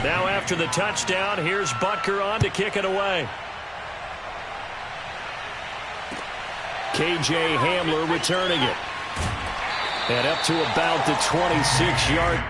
Now after the touchdown, here's Butker on to kick it away. KJ Hamler returning it. And up to about the 26-yard.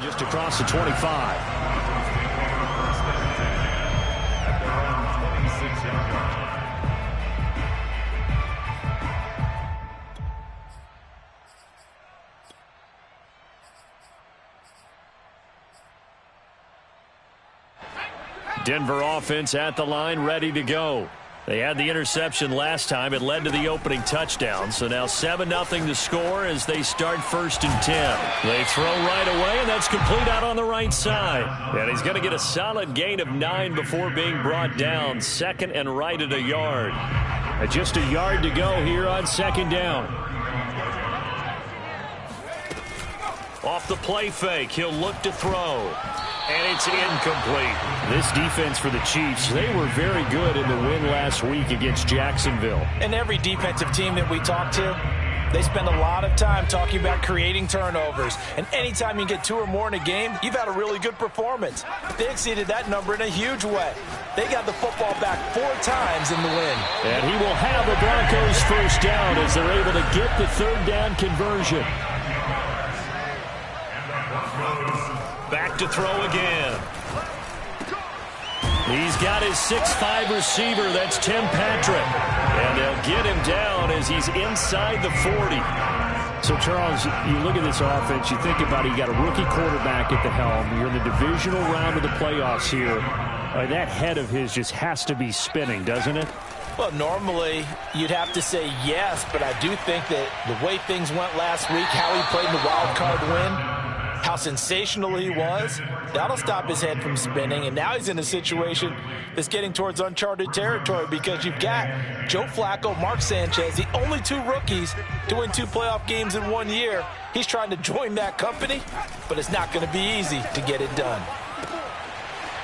Just across the 25. Denver offense at the line, ready to go. They had the interception last time. It led to the opening touchdown. So now 7-0 to score as they start 1st and 10. They throw right away, and that's complete out on the right side. And he's going to get a solid gain of 9 before being brought down. 2nd and right at a yard. Just a yard to go here on 2nd down. Off the play fake, he'll look to throw. And it's incomplete. This defense for the Chiefs, they were very good in the win last week against Jacksonville. And every defensive team that we talk to, they spend a lot of time talking about creating turnovers. And anytime you get 2 or more in a game, you've had a really good performance. They exceeded that number in a huge way. They got the football back 4 times in the win. And he will have the Broncos 1st down as they're able to get the 3rd down conversion. Back to throw again. He's got his 6'5" receiver. That's Tim Patrick. And they'll get him down as he's inside the 40. So, Charles, you look at this offense, you think about it, you got a rookie quarterback at the helm. You're in the divisional round of the playoffs here. That head of his just has to be spinning, doesn't it? Well, normally you'd have to say yes, but I do think that the way things went last week, how he played in the wild card win, how sensational he was, that'll stop his head from spinning. And now he's in a situation that's getting towards uncharted territory because you've got Joe Flacco, Mark Sanchez, the only 2 rookies to win 2 playoff games in 1 year. He's trying to join that company, but it's not going to be easy to get it done.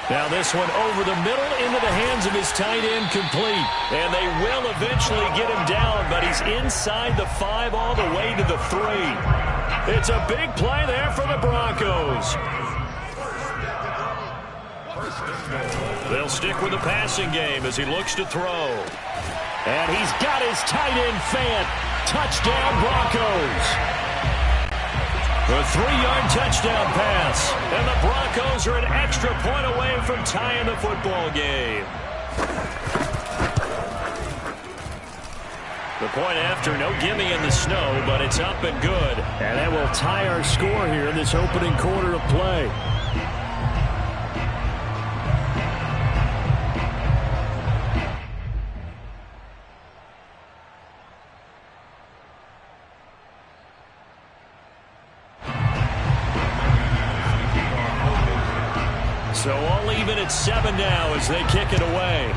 Now this one over the middle into the hands of his tight end, complete. And they will eventually get him down, but he's inside the 5 all the way to the 3. It's a big play there for the Broncos. They'll stick with the passing game as he looks to throw. And he's got his tight end fan. Touchdown Broncos. A 3-yard touchdown pass. And the Broncos are an extra point away from tying the football game. The point after, no gimme in the snow, but it's up and good. And that will tie our score here in this opening quarter of play. So all even at 7 now as they kick it away.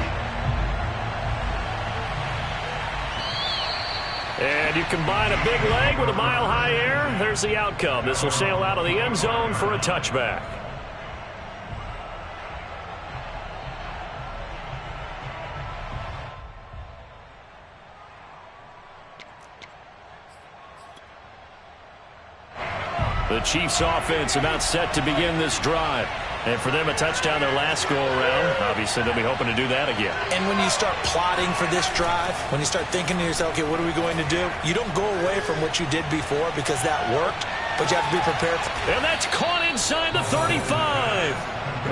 And you combine a big leg with a mile-high air, there's the outcome. This will sail out of the end zone for a touchback. The Chiefs offense about set to begin this drive. And for them, a touchdown their last go-around. Obviously, they'll be hoping to do that again. And when you start plotting for this drive, when you start thinking to yourself, okay, what are we going to do? You don't go away from what you did before because that worked, but you have to be prepared. And that's caught inside the 35.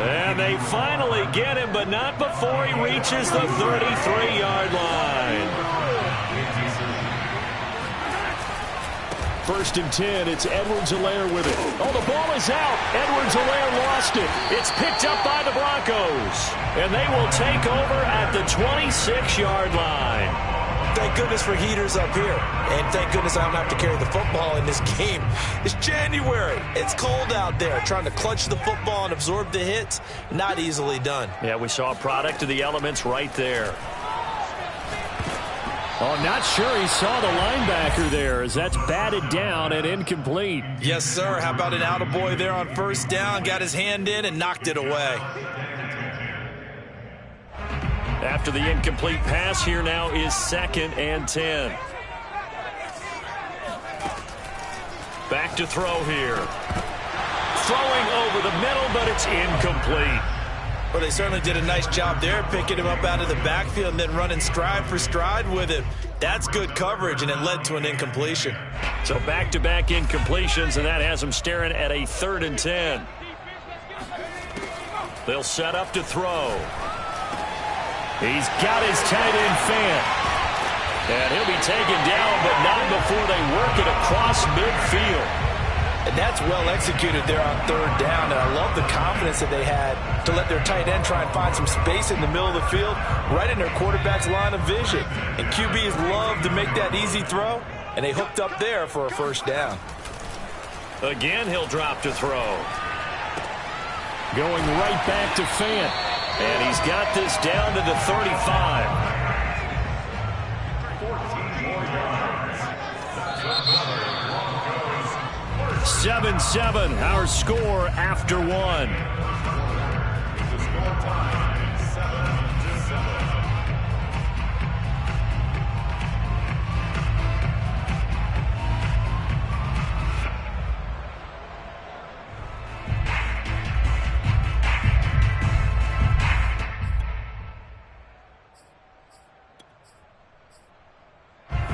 And they finally get him, but not before he reaches the 33-yard line. 1st and 10. It's Edwards-Helaire with it. Oh, the ball is out. Edwards-Helaire lost it. It's picked up by the Broncos. And they will take over at the 26-yard line. Thank goodness for heaters up here. And thank goodness I don't have to carry the football in this game. It's January. It's cold out there. Trying to clutch the football and absorb the hits, not easily done. Yeah, we saw a product of the elements right there. Oh, not sure he saw the linebacker there as that's batted down and incomplete. Yes, sir. How about an attaboy there on 1st down? Got his hand in and knocked it away. After the incomplete pass, here now is 2nd and 10. Back to throw here. Throwing over the middle, but it's incomplete. Well, they certainly did a nice job there, picking him up out of the backfield and then running stride for stride with him. That's good coverage, and it led to an incompletion. So back-to-back incompletions, and that has him staring at a 3rd and 10. They'll set up to throw. He's got his tight end Fant. And he'll be taken down, but not before they work it across midfield. And that's well executed there on 3rd down. And I love the confidence that they had to let their tight end try and find some space in the middle of the field, right in their quarterback's line of vision. And QBs love to make that easy throw, and they hooked up there for a 1st down. Again, he'll drop to throw. Going right back to Fant. And he's got this down to the 35. Seven, our score after 1.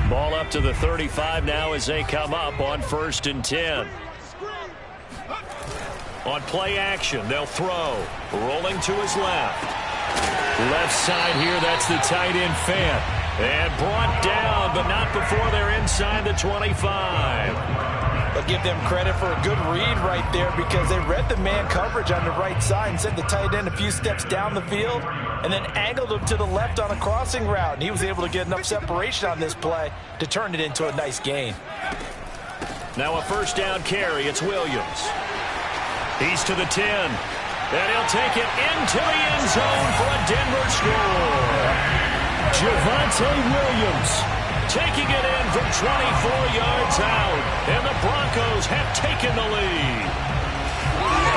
Ball up to the 35 now as they come up on 1st and 10. On play action, they'll throw. Rolling to his left. Left side here, that's the tight end Fant. And brought down, but not before they're inside the 25. I'll give them credit for a good read right there because they read the man coverage on the right side and sent the tight end a few steps down the field and then angled him to the left on a crossing route. And he was able to get enough separation on this play to turn it into a nice gain. Now a 1st down carry. It's Williams. He's to the 10. And he'll take it into the end zone for a Denver score. Javonte Williams taking it in from 24 yards out. And the Broncos have taken the lead.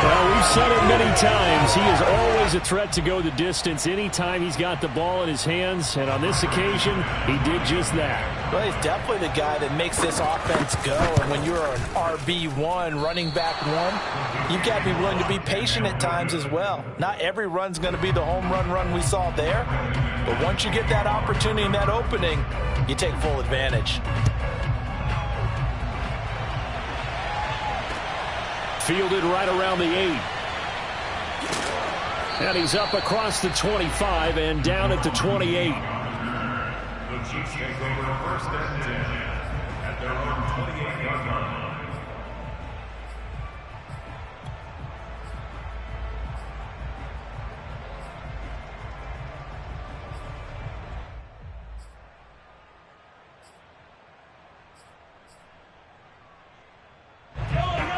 Well, we've said it many times. He is always a threat to go the distance anytime he's got the ball in his hands. And on this occasion, he did just that. Well, he's definitely the guy that makes this offense go. And when you're an RB1, running back 1, you've got to be willing to be patient at times as well. Not every run's going to be the home run we saw there. But once you get that opportunity and that opening, you take full advantage. Fielded right around the 8. And he's up across the 25 and down at the 28. The Chiefs take over 1st and 10 at their own 28-yard line.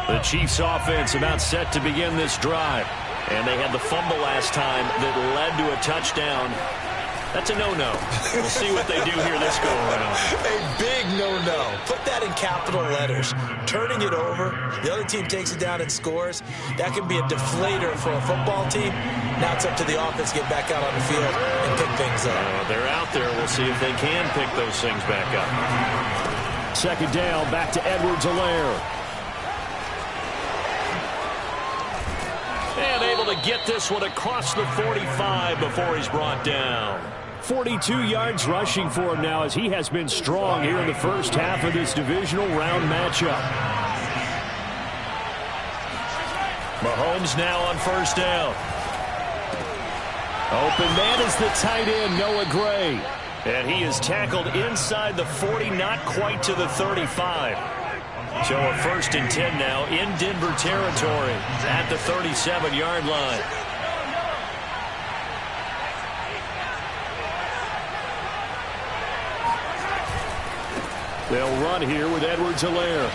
The Chiefs offense about set to begin this drive. And they had the fumble last time that led to a touchdown. That's a no-no. We'll see what they do here this go-around. A big no-no. Put that in capital letters. Turning it over, the other team takes it down and scores. That can be a deflator for a football team. Now it's up to the offense to get back out on the field and pick things up. They're out there. We'll see if they can pick those things back up. 2nd down, back to Edwards-Helaire. And able to get this one across the 45 before he's brought down. 42 yards rushing for him now as he has been strong here in the first half of this divisional round matchup. Mahomes now on 1st down. Open man is the tight end, Noah Gray. And he is tackled inside the 40, not quite to the 35. So a 1st and 10 now in Denver territory at the 37-yard line. They'll run here with Edwards-Helaire.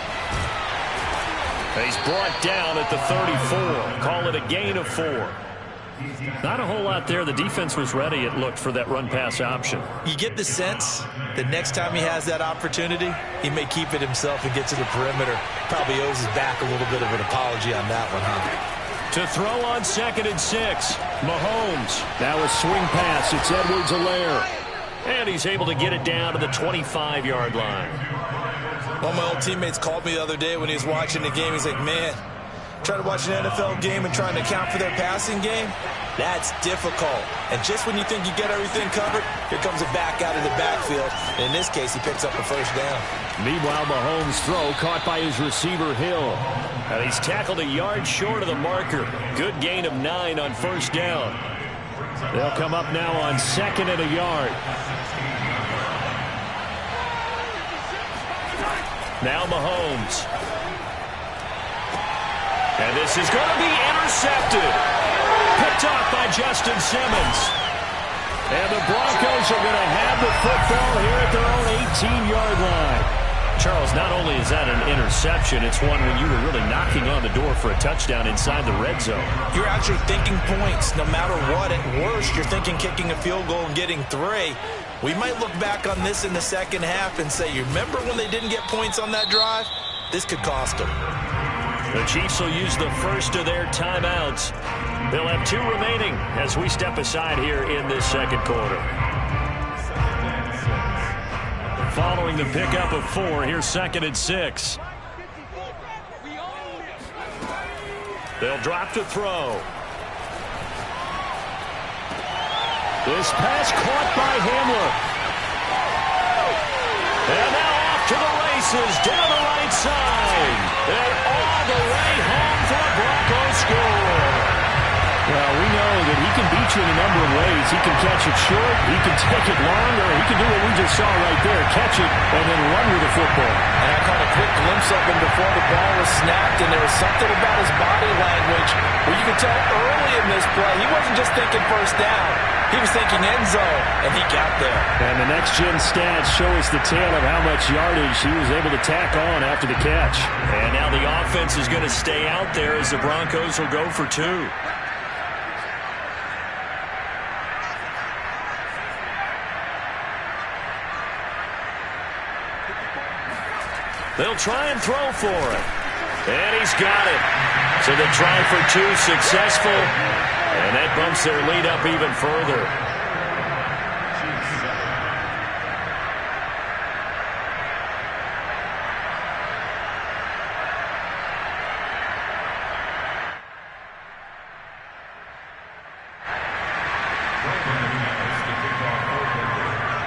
He's brought down at the 34. Call it a gain of 4. Not a whole lot there. The defense was ready, it looked, for that run-pass option. You get the sense that next time he has that opportunity, he may keep it himself and get to the perimeter. Probably owes his back a little bit of an apology on that one, huh? To throw on 2nd and 6, Mahomes. Now a swing pass. It's Edwards-Helaire. And he's able to get it down to the 25-yard line. One of my old teammates called me the other day when he was watching the game. He's like, man, trying to watch an NFL game and trying to account for their passing game, that's difficult. And just when you think you get everything covered, here comes a back out of the backfield. And in this case, he picks up a 1st down. Meanwhile, Mahomes' throw caught by his receiver, Hill. And he's tackled a yard short of the marker. Good gain of 9 on 1st down. They'll come up now on 2nd and a yard. Now Mahomes. And this is going to be intercepted. Picked off by Justin Simmons. And the Broncos are going to have the football here at their own 18-yard line. Charles, not only is that an interception, it's one when you were really knocking on the door for a touchdown inside the red zone. You're actually thinking points. No matter what, at worst, you're thinking kicking a field goal and getting 3. We might look back on this in the second half and say, you remember when they didn't get points on that drive? This could cost them. The Chiefs will use the first of their timeouts. They'll have 2 remaining as we step aside here in this second quarter. Following the pickup of 4, here's 2nd and 6. They'll drop to throw. This pass caught by Hamler. And now off to the races down the right side. And all the way home for a Broncos score. Well, we know that he can beat you in a number of ways. He can catch it short, he can take it long, or he can do what we just saw right there, catch it and then run with the football. And I caught a quick glimpse of him before the ball was snapped, and there was something about his body language where you could tell early in this play he wasn't just thinking 1st down. He was thinking end zone, and he got there. And the next-gen stats show us the tale of how much yardage he was able to tack on after the catch. And now the offense is going to stay out there as the Broncos will go for 2. They'll try and throw for it. And he's got it. So the try for 2 successful. And that bumps their lead up even further.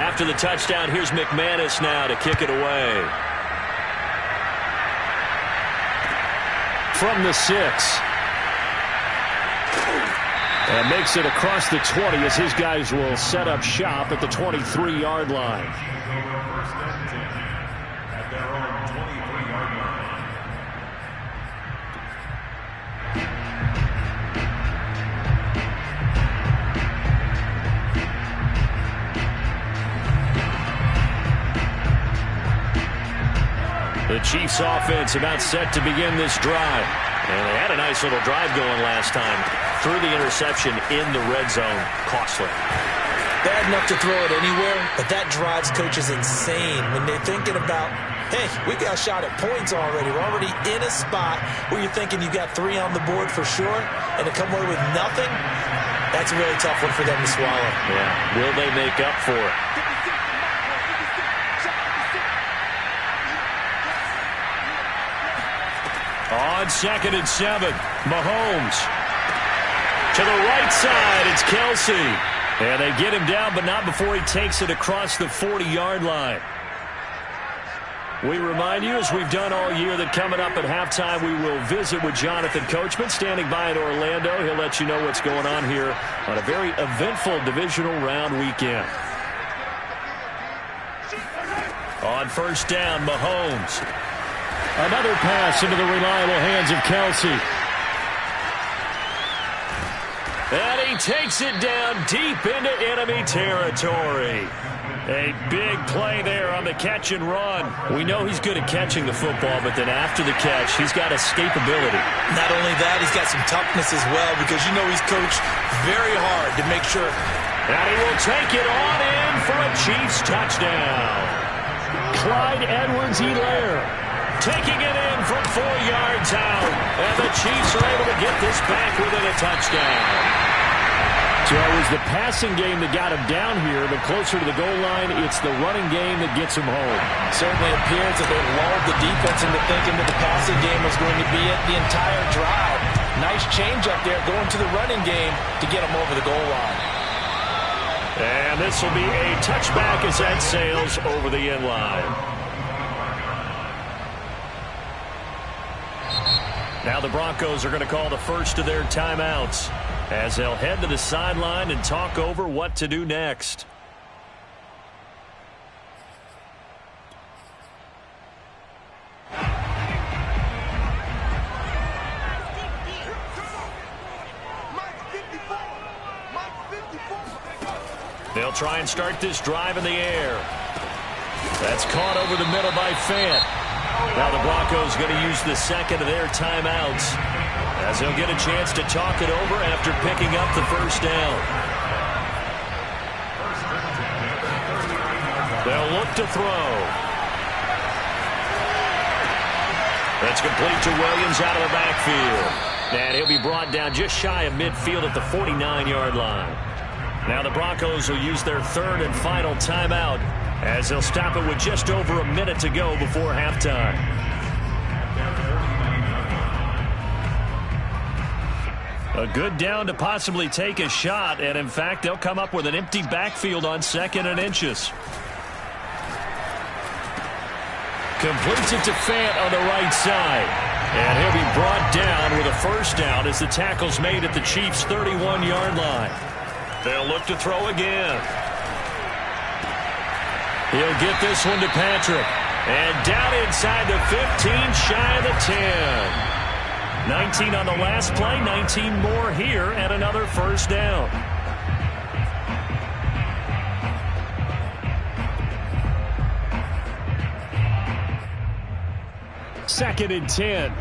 After the touchdown, here's McManus now to kick it away. From the 6. And makes it across the 20 as his guys will set up shop at the 23-yard line. At their own 23-yard line. The Chiefs offense about set to begin this drive. And they had a nice little drive going last time. Threw the interception in the red zone. Costly. Bad enough to throw it anywhere, but that drives coaches insane when they're thinking about, hey, we got a shot at points already. We're already in a spot where you're thinking you got 3 on the board for sure, and to come away with nothing, that's a really tough one for them to swallow. Yeah. Will they make up for it? On 2nd and 7, Mahomes. To the right side, it's Kelce. And they get him down, but not before he takes it across the 40-yard line. We remind you, as we've done all year, that coming up at halftime, we will visit with Jonathan Coachman, standing by in Orlando. He'll let you know what's going on here on a very eventful divisional round weekend. On 1st down, Mahomes. Another pass into the reliable hands of Kelsey. And he takes it down deep into enemy territory. A big play there on the catch and run. We know he's good at catching the football, but then after the catch, he's got escapability. Not only that, he's got some toughness as well, because you know he's coached very hard to make sure. And he will take it on in for a Chiefs touchdown. Clyde Edwards-Helaire taking it in from 4 yards out. And the Chiefs are able to get this back within a touchdown. So it was the passing game that got him down here, but closer to the goal line, it's the running game that gets him home. Certainly appears that they lulled the defense into thinking that the passing game was going to be it the entire drive. Nice change up there going to the running game to get him over the goal line. And this will be a touchback as that sails over the end line. Now the Broncos are going to call the first of their timeouts, as they'll head to the sideline and talk over what to do next. They'll try and start this drive in the air. That's caught over the middle by Fant. Now the Broncos going to use the second of their timeouts, as they'll get a chance to talk it over after picking up the first down. They'll look to throw. That's complete to Williams out of the backfield. And he'll be brought down just shy of midfield at the 49-yard line. Now the Broncos will use their third and final timeout, as they'll stop it with just over a minute to go before halftime. A good down to possibly take a shot, and in fact, they'll come up with an empty backfield on 2nd and inches. Completes it to Fant on the right side. And he'll be brought down with a first down as the tackle's made at the Chiefs' 31-yard line. They'll look to throw again. He'll get this one to Patrick. And down inside the 15, shy of the 10. 19 on the last play, 19 more here, and another first down. Second and 10.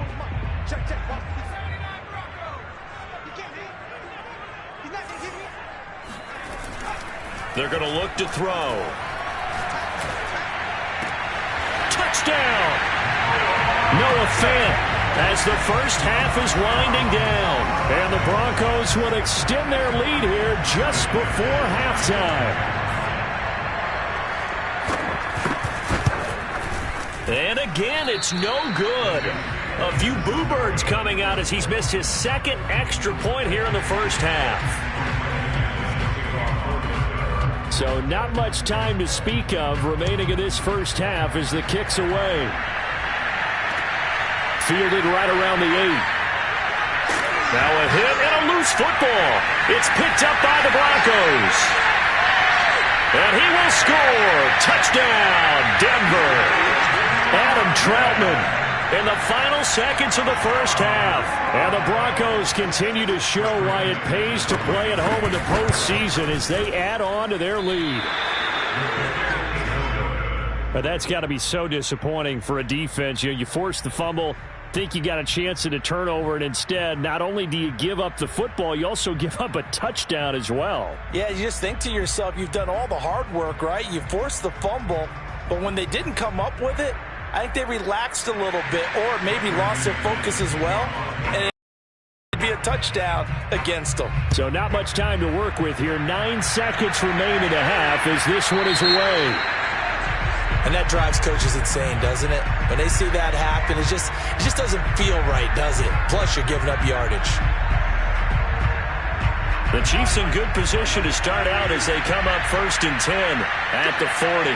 They're going to look to throw. Touchdown! Noah Fant, as the first half is winding down. And the Broncos would extend their lead here just before halftime. And again, it's no good. A few boo birds coming out as he's missed his second extra point here in the first half. So not much time to speak of remaining in this first half as the kick's away. Fielded right around the 8. Now a hit and a loose football. It's picked up by the Broncos. And he will score. Touchdown, Denver. Adam Troutman in the final seconds of the first half. And the Broncos continue to show why it pays to play at home in the postseason as they add on to their lead. But that's got to be so disappointing for a defense. You force the fumble, think you got a chance at a turnover, and instead, not only do you give up the football, you also give up a touchdown as well. Yeah, you just think to yourself, you've done all the hard work, right? You forced the fumble, but when they didn't come up with it, I think they relaxed a little bit, or maybe lost their focus as well, and it'd be a touchdown against them. So not much time to work with here. 9 seconds remain in the half as this one is away. And that drives coaches insane, doesn't it? When they see that happen, it just doesn't feel right, does it? Plus, you're giving up yardage. The Chiefs in good position to start out as they come up 1st and 10 at the 40.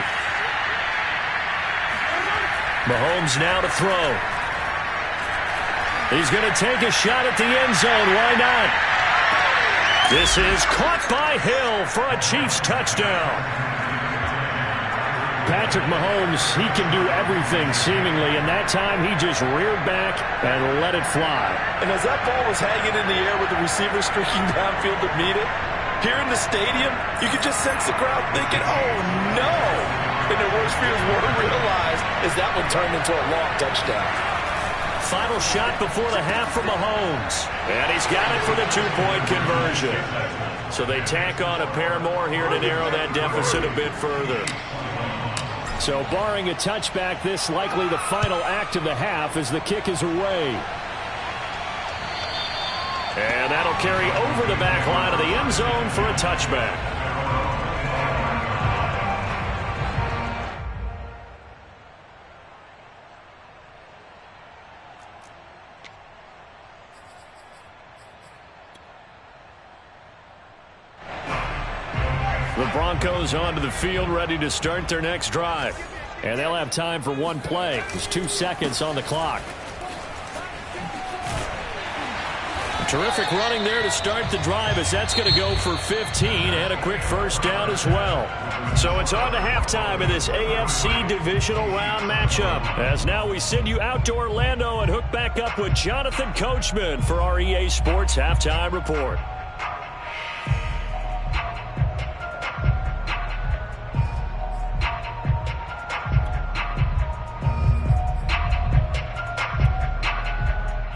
Mahomes now to throw. He's going to take a shot at the end zone. Why not? This is caught by Hill for a Chiefs touchdown. Patrick Mahomes, he can do everything seemingly, and that time he just reared back and let it fly. And as that ball was hanging in the air with the receiver streaking downfield to meet it, here in the stadium, you could just sense the crowd thinking, oh no! And their worst fears weren't realized as that one turned into a long touchdown. Final shot before the half from Mahomes. And he's got it for the two-point conversion. So they tack on a pair more here to narrow that deficit a bit further. So barring a touchback, this likely the final act of the half as the kick is away. And that'll carry over the back line of the end zone for a touchback. The Broncos onto the field, ready to start their next drive. And they'll have time for one play. There's 2 seconds on the clock. Terrific running there to start the drive, as that's going to go for 15 and a quick first down as well. So it's on to halftime in this AFC divisional round matchup. As now we send you out to Orlando and hook back up with Jonathan Coachman for our EA Sports Halftime Report.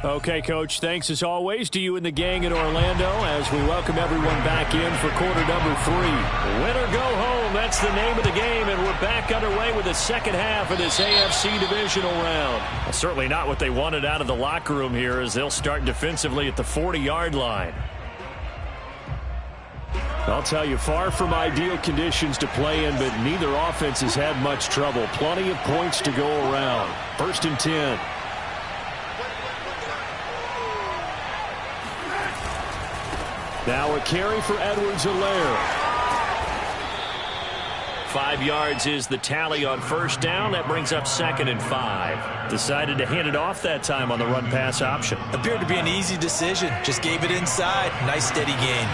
Okay, Coach, thanks as always to you and the gang in Orlando as we welcome everyone back in for quarter number 3. Win or go home, that's the name of the game, and we're back underway with the second half of this AFC divisional round. Well, certainly not what they wanted out of the locker room here as they'll start defensively at the 40-yard line. I'll tell you, far from ideal conditions to play in, but neither offense has had much trouble. Plenty of points to go around. 1st and 10. Now a carry for Edwards-Helaire. 5 yards is the tally on first down. That brings up 2nd and 5. Decided to hand it off that time on the run-pass option. Appeared to be an easy decision. Just gave it inside. Nice steady gain.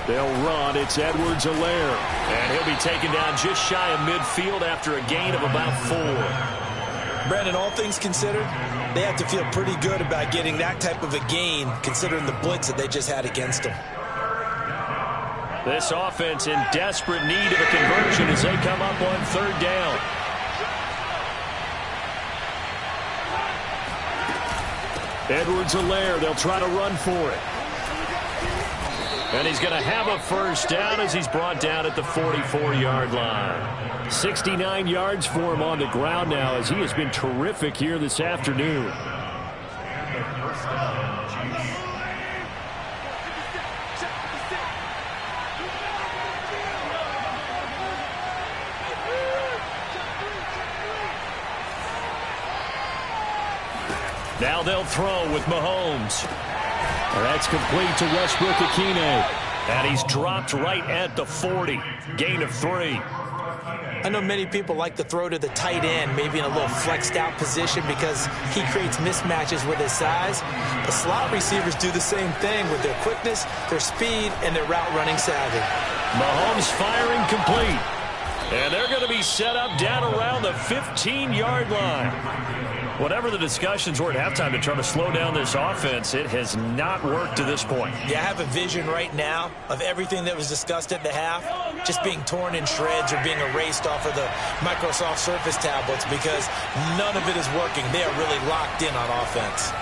They'll run. It's Edwards-Helaire. And he'll be taken down just shy of midfield after a gain of about 4. Brandon, all things considered, they have to feel pretty good about getting that type of a gain considering the blitz that they just had against them. This offense in desperate need of a conversion as they come up on 3rd down. Edwards-Helaire, they'll try to run for it. And he's going to have a first down as he's brought down at the 44-yard line. 69 yards for him on the ground now as he has been terrific here this afternoon. Now they'll throw with Mahomes. And that's complete to Westbrook-Ikhine. And he's dropped right at the 40. Gain of 3. I know many people like to throw to the tight end, maybe in a little flexed out position because he creates mismatches with his size. But slot receivers do the same thing with their quickness, their speed, and their route running savvy. Mahomes firing complete. And they're going to be set up down around the 15-yard line. Whatever the discussions were at halftime to try to slow down this offense, it has not worked to this point. Yeah, I have a vision right now of everything that was discussed at the half just being torn in shreds or being erased off of the Microsoft Surface tablets because none of it is working. They are really locked in on offense.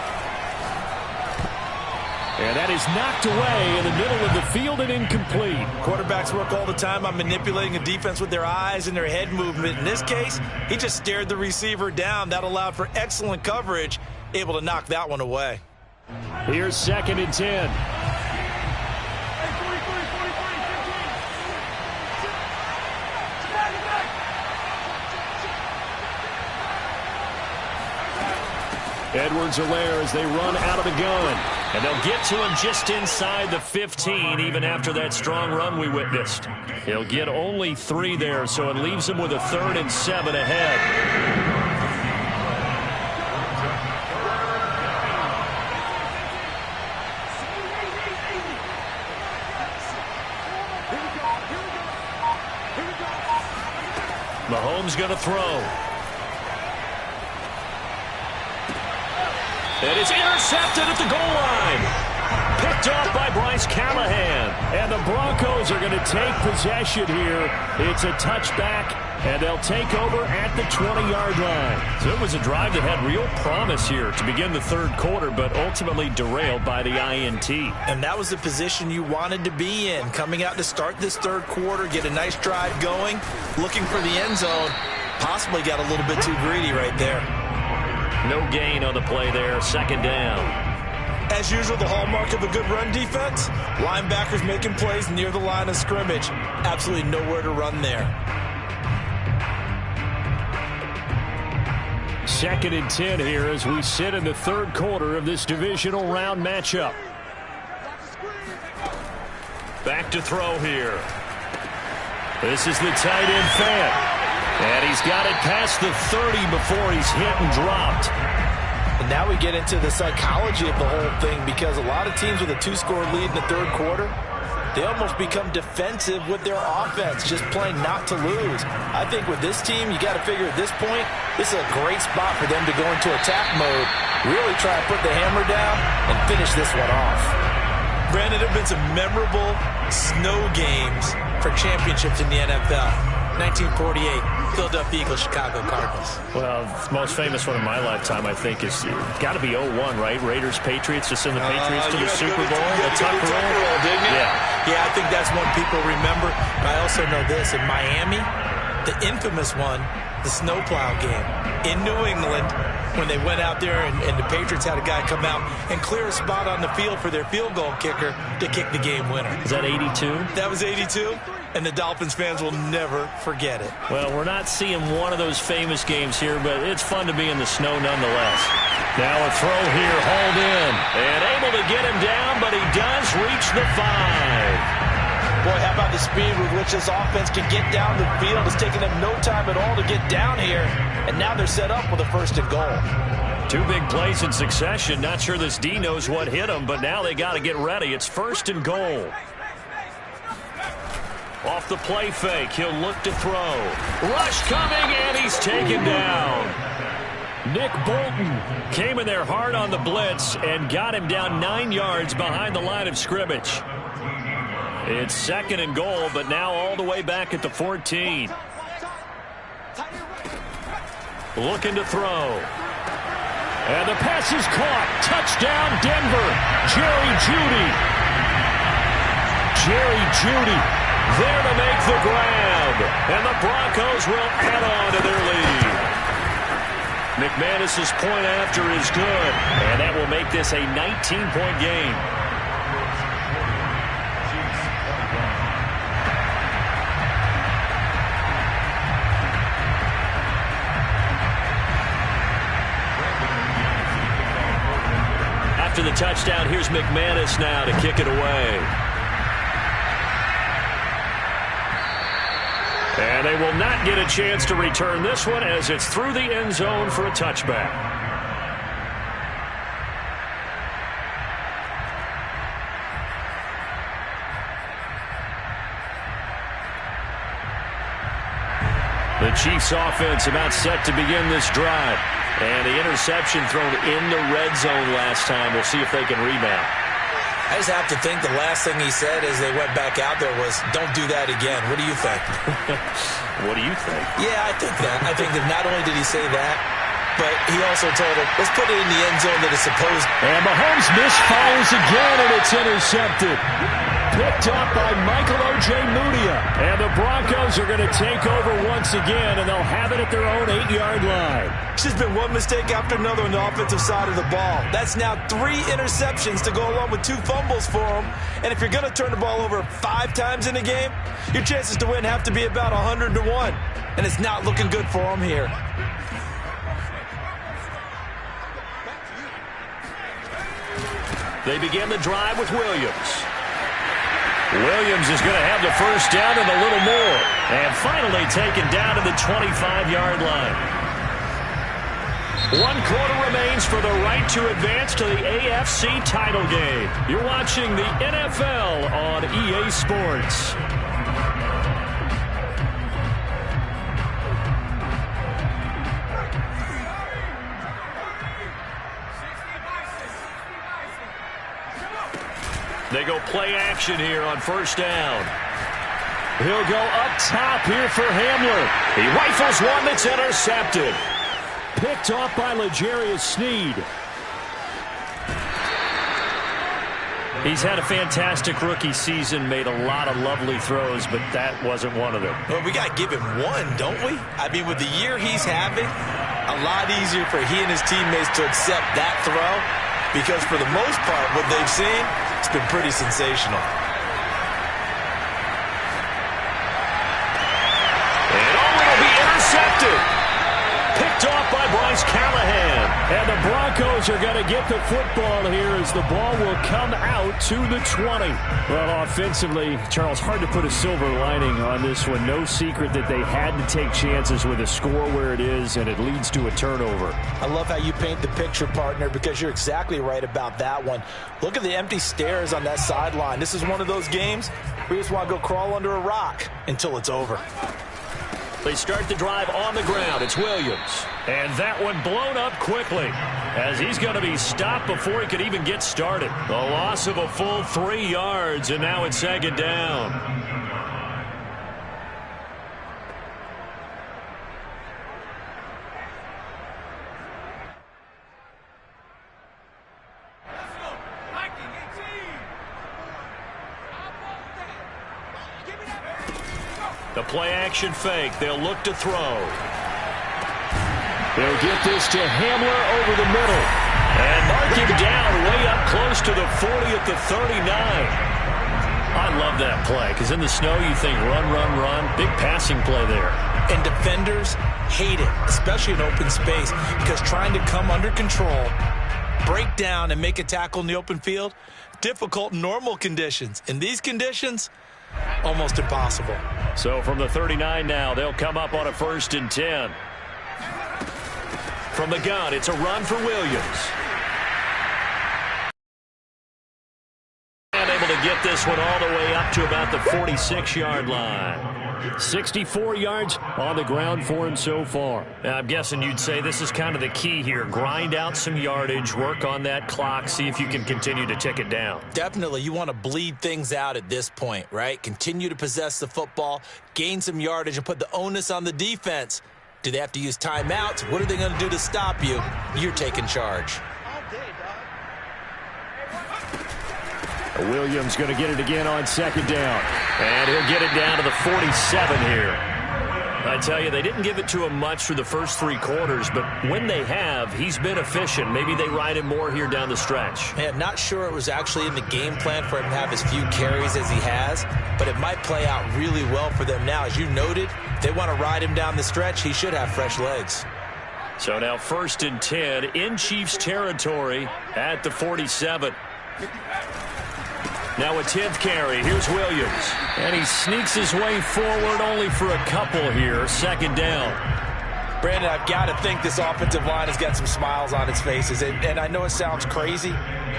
And that is knocked away in the middle of the field and incomplete. Quarterbacks work all the time on manipulating a defense with their eyes and their head movement. In this case, he just stared the receiver down. That allowed for excellent coverage, able to knock that one away. Here's 2nd and 10. Edwards-Helaire as they run out of the gun. And they'll get to him just inside the 15, even after that strong run we witnessed. He'll get only 3 there, so it leaves him with a 3rd and 7 ahead. Mahomes going to throw. And it's intercepted at the goal line. Picked off by Bryce Callahan. And the Broncos are going to take possession here. It's a touchback, and they'll take over at the 20-yard line. So it was a drive that had real promise here to begin the third quarter, but ultimately derailed by the INT. And that was the position you wanted to be in. Coming out to start this third quarter, get a nice drive going, looking for the end zone. Possibly got a little bit too greedy right there. No gain on the play there. Second down. As usual, the hallmark of a good run defense, linebackers making plays near the line of scrimmage. Absolutely nowhere to run there. 2nd and 10 here as we sit in the third quarter of this divisional round matchup. Back to throw here. This is the tight end Fant. And he's got it past the 30 before he's hit and dropped. And now we get into the psychology of the whole thing, because a lot of teams with a 2-score lead in the third quarter, they almost become defensive with their offense, just playing not to lose. I think with this team, you got to figure at this point, this is a great spot for them to go into attack mode, really try to put the hammer down and finish this one off. Brandon, there have been some memorable snow games for championships in the NFL. 1948, Philadelphia Eagles, Chicago Cardinals. Well, the most famous one in my lifetime, I think, is got to be 01, right? Raiders, Patriots, to send the Patriots to the Super Bowl. The Tuck Rule, didn't you? Yeah, I think that's one people remember. But I also know this. In Miami, the infamous one, the snowplow game. In New England, when they went out there and the Patriots had a guy come out and clear a spot on the field for their field goal kicker to kick the game winner. Is that 82? That was 82. And the Dolphins fans will never forget it. Well, we're not seeing one of those famous games here, but it's fun to be in the snow nonetheless. Now a throw here, hauled in, and able to get him down, but he does reach the 5. Boy, how about the speed with which this offense can get down the field? It's taken them no time at all to get down here, and now they're set up with a 1st and goal. 2 big plays in succession. Not sure this D knows what hit him, but now they got to get ready. It's 1st and goal. Off the play fake, he'll look to throw. Rush coming, and he's taken down. Nick Bolton came in there hard on the blitz and got him down 9 yards behind the line of scrimmage. It's 2nd and goal, but now all the way back at the 14. Looking to throw. And the pass is caught. Touchdown, Denver. Jerry Jeudy there to make the grab. And the Broncos will add on to their lead. McManus's point after is good, and that will make this a 19-point game. After the touchdown, here's McManus now to kick it away. And they will not get a chance to return this one as it's through the end zone for a touchback. The Chiefs offense about set to begin this drive. And the interception thrown in the red zone last time. We'll see if they can rebound. I just have to think the last thing he said as they went back out there was, don't do that again. What do you think? What do you think? Yeah, I think that. I think that not only did he say that, but he also told him, let's put it in the end zone that is supposed. And Mahomes misfires again, and it's intercepted. Picked up by Michael Ojemudia. And the Broncos are going to take over once again, and they'll have it at their own 8-yard line. It's just been one mistake after another on the offensive side of the ball. That's now 3 interceptions to go along with 2 fumbles for them. And if you're going to turn the ball over 5 times in a game, your chances to win have to be about 100 to 1. And it's not looking good for them here. They begin the drive with Williams. Williams is going to have the first down and a little more. And finally taken down to the 25-yard line. 1 quarter remains for the right to advance to the AFC title game. You're watching the NFL on EA Sports. They go play action here on first down. He'll go up top here for Hamler. He rifles one that's intercepted. Picked off by L'Jarius Sneed. He's had a fantastic rookie season, made a lot of lovely throws, but that wasn't one of them. Well, we got to give him one, don't we? I mean, with the year he's having, a lot easier for he and his teammates to accept that throw because for the most part, what they've seen, it's been pretty sensational. And will be intercepted. Picked off by Bryce Callahan. And the Broncos are going to get the football here as the ball will come out to the 20. Well, offensively, Charles, hard to put a silver lining on this one. No secret that they had to take chances with a score where it is, and it leads to a turnover. I love how you paint the picture, partner, because you're exactly right about that one. Look at the empty stares on that sideline. This is one of those games where you just want to go crawl under a rock until it's over. They start the drive on the ground. It's Williams. And that one blown up quickly as he's going to be stopped before he could even get started. A loss of a full 3 yards, and now it's second down. The play-action fake. They'll look to throw. They'll get this to Hamler over the middle. And mark him down way up close to the 40 at the 39. I love that play because in the snow you think run, run, run. Big passing play there. And defenders hate it, especially in open space, because trying to come under control, break down, and make a tackle in the open field, difficult in normal conditions. In these conditions, almost impossible. So from the 39 now, they'll come up on a 1st and 10. From the gun, it's a run for Williams. And able to get this one all the way up to about the 46-yard line. 64 yards on the ground for him so far. Now, I'm guessing you'd say this is kind of the key here. Grind out some yardage, work on that clock, see if you can continue to tick it down. Definitely, you want to bleed things out at this point, right? Continue to possess the football, gain some yardage, and put the onus on the defense. Do they have to use timeouts? What are they going to do to stop you? You're taking charge. Williams going to get it again on 2nd down. And he'll get it down to the 47 here. I tell you, they didn't give it to him much for the first 3 quarters, but when they have, he's been efficient. Maybe they ride him more here down the stretch. Man, not sure it was actually in the game plan for him to have as few carries as he has, but it might play out really well for them now. As you noted, if they want to ride him down the stretch, he should have fresh legs. So now 1st and 10 in Chiefs territory at the 47. Now a 10th carry. Here's Williams. And he sneaks his way forward only for a couple here. 2nd down. Brandon, I've got to think this offensive line has got some smiles on its faces. And I know it sounds crazy,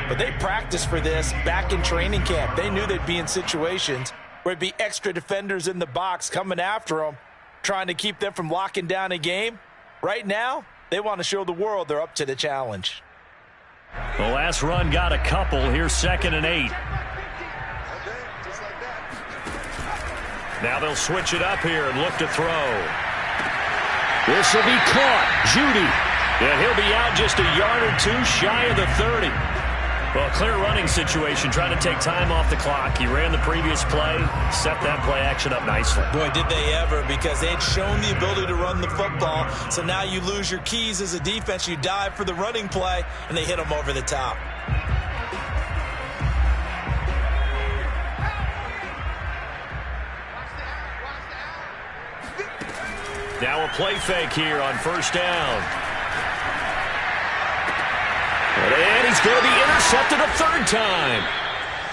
but they practiced for this back in training camp. They knew they'd be in situations where it'd be extra defenders in the box coming after them, trying to keep them from locking down a game. Right now, they want to show the world they're up to the challenge. The last run got a couple. Here's 2nd and 8. Now they'll switch it up here and look to throw. This will be caught. Judy. And he'll be out just a yard or 2 shy of the 30. Well, clear running situation, trying to take time off the clock. He ran the previous play, set that play action up nicely. Boy, did they ever, because they had shown the ability to run the football. So now you lose your keys as a defense. You dive for the running play, and they hit them over the top. Now a play fake here on 1st down. And he's going to be intercepted a 3rd time.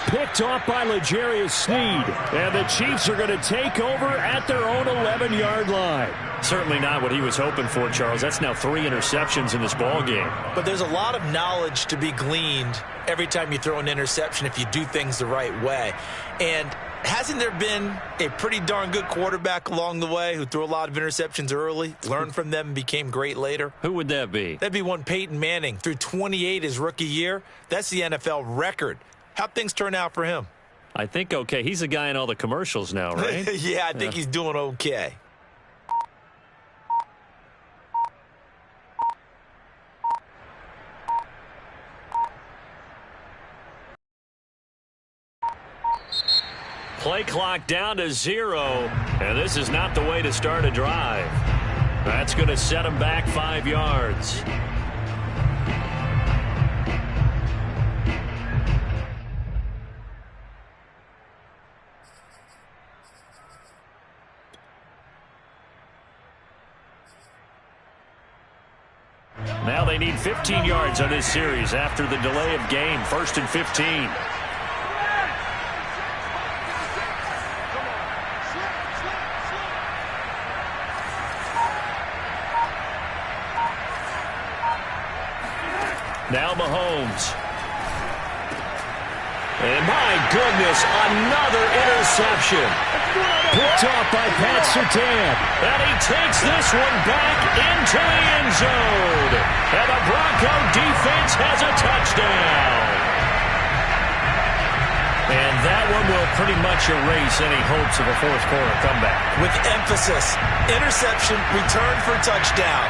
Picked off by L'Jarius Sneed. And the Chiefs are going to take over at their own 11-yard line. Certainly not what he was hoping for, Charles. That's now 3 interceptions in this ball game. But there's a lot of knowledge to be gleaned every time you throw an interception if you do things the right way. And hasn't there been a pretty darn good quarterback along the way who threw a lot of interceptions early, learned from them, and became great later? Who would that be? That'd be one Peyton Manning. Threw 28 his rookie year. That's the NFL record. How'd things turn out for him? I think okay. He's a guy in all the commercials now, right? Yeah, I think he's doing okay. Play clock down to 0, and this is not the way to start a drive. That's going to set him back 5 yards. Now they need 15 yards on this series after the delay of game. 1st and 15. Now Mahomes. And my goodness, another interception. Picked off by Pat Surtain. And he takes this one back into the end zone. And the Bronco defense has a touchdown. And that one will pretty much erase any hopes of a fourth quarter comeback. With emphasis, interception, return for touchdown.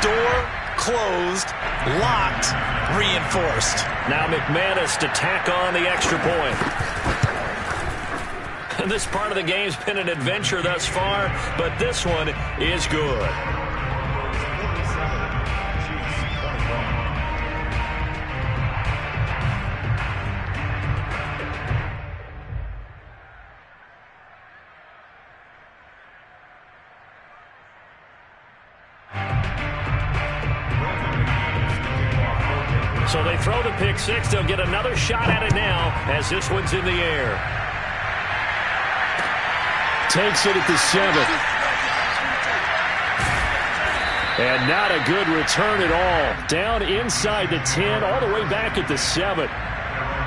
Door closed, locked, reinforced. Now McManus to tack on the extra point. And this part of the game's been an adventure thus far, but this one is good. So they throw the pick six. They'll get another shot at it now as this one's in the air. Takes it at the 7. And not a good return at all. Down inside the 10, all the way back at the 7.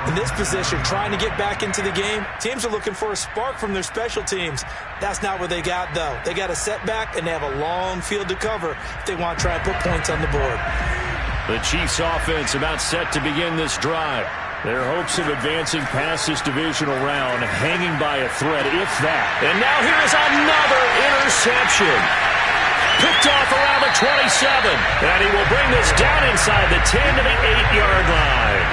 In this position, trying to get back into the game, teams are looking for a spark from their special teams. That's not what they got, though. They got a setback, and they have a long field to cover if they want to try and put points on the board. The Chiefs offense about set to begin this drive. Their hopes of advancing past this divisional round hanging by a thread, if that. And now here's another interception. Picked off around the 27. And he will bring this down inside the 10 to the 8-yard line.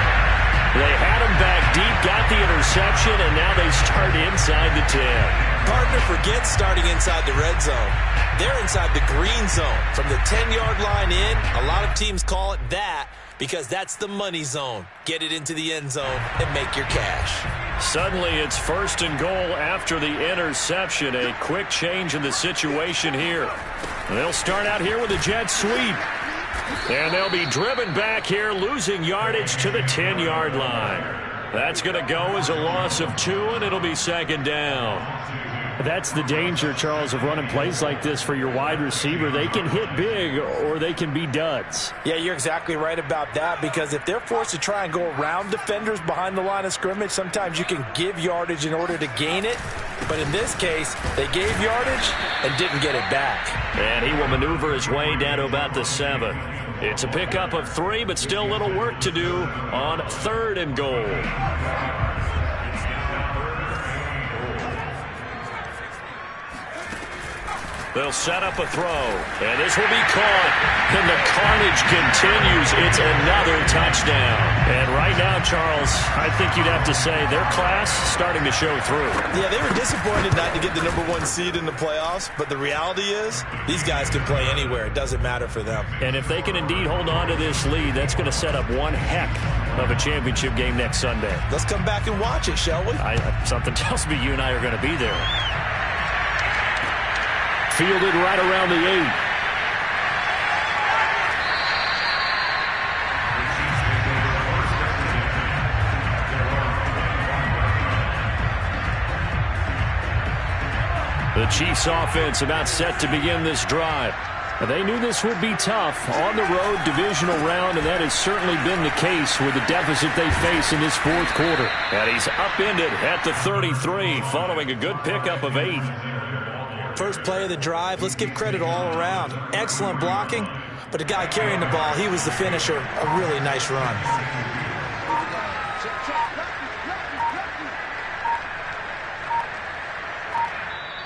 They had him back deep, got the interception, and now they start inside the 10. Partner forgets starting inside the red zone. They're inside the green zone. From the 10-yard line in, a lot of teams call it that because that's the money zone. Get it into the end zone and make your cash. Suddenly it's 1st and goal after the interception. A quick change in the situation here. They'll start out here with a jet sweep. And they'll be driven back here, losing yardage to the 10-yard line. That's going to go as a loss of 2, and it'll be 2nd down. That's the danger, Charles, of running plays like this for your wide receiver. They can hit big or they can be duds. Yeah, you're exactly right about that, because if they're forced to try and go around defenders behind the line of scrimmage, sometimes you can give yardage in order to gain it. But in this case, they gave yardage and didn't get it back. And he will maneuver his way down to about the 7. It's a pickup of 3, but still little work to do on 3rd and goal. They'll set up a throw, and this will be caught. And the carnage continues. It's another touchdown. And right now, Charles, I think you'd have to say their class starting to show through. Yeah, they were disappointed not to get the #1 seed in the playoffs, but the reality is these guys can play anywhere. It doesn't matter for them. And if they can indeed hold on to this lead, that's going to set up one heck of a championship game next Sunday. Let's come back and watch it, shall we? Something tells me you and I are going to be there. Fielded right around the 8. The Chiefs offense about set to begin this drive. They knew this would be tough on the road divisional round, and that has certainly been the case with the deficit they face in this 4th quarter. And he's upended at the 33 following a good pickup of 8. First play of the drive, let's give credit all around. Excellent blocking, but the guy carrying the ball, he was the finisher. A really nice run.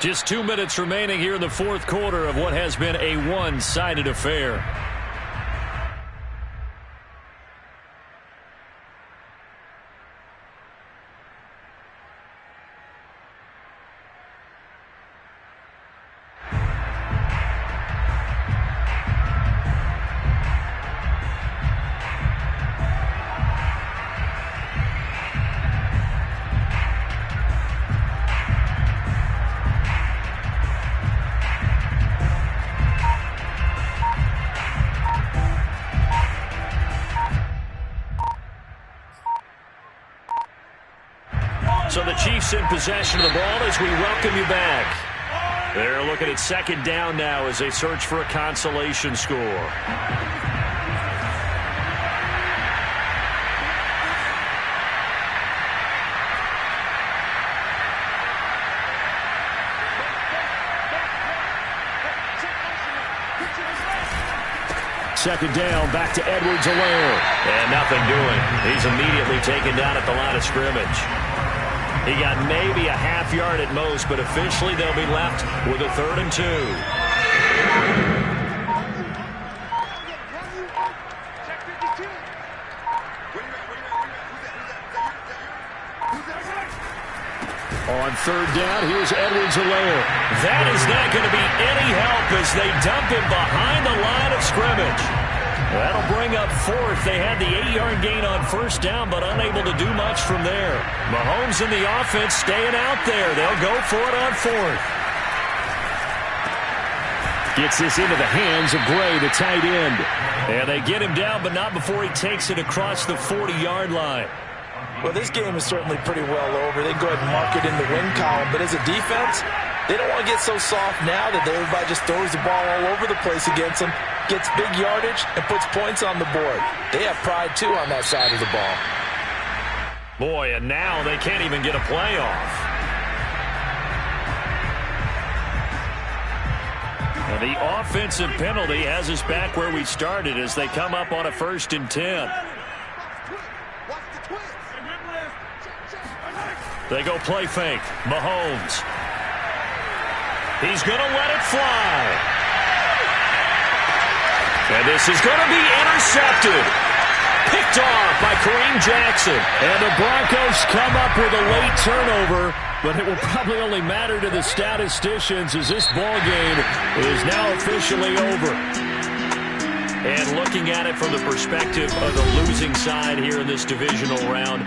Just 2 minutes remaining here in the fourth quarter of what has been a one-sided affair. So the Chiefs in possession of the ball as we welcome you back. They're looking at second down now as they search for a consolation score. Second down, back to Edwards-Helaire. And nothing doing. He's immediately taken down at the line of scrimmage. He got maybe a half yard at most, but officially they'll be left with a 3rd and 2. On 3rd down, here's Edwards-Helaire. That is not going to be any help as they dump him behind the line of scrimmage. That'll bring up 4th. They had the 8-yard gain on 1st down, but unable to do much from there. Mahomes and the offense staying out there. They'll go for it on 4th. Gets this into the hands of Gray, the tight end. And they get him down, but not before he takes it across the 40-yard line. Well, this game is certainly pretty well over. They can go ahead and mark it in the win column. But as a defense, they don't want to get so soft now that everybody just throws the ball all over the place against them, gets big yardage, and puts points on the board. They have pride, too, on that side of the ball. Boy, and now they can't even get a play off. And the offensive penalty has us back where we started as they come up on a 1st and 10. They go play fake. Mahomes. He's going to let it fly. And this is going to be intercepted. Picked off by Kareem Jackson. And the Broncos come up with a late turnover, but it will probably only matter to the statisticians as this ball game is now officially over. And looking at it from the perspective of the losing side here in this divisional round,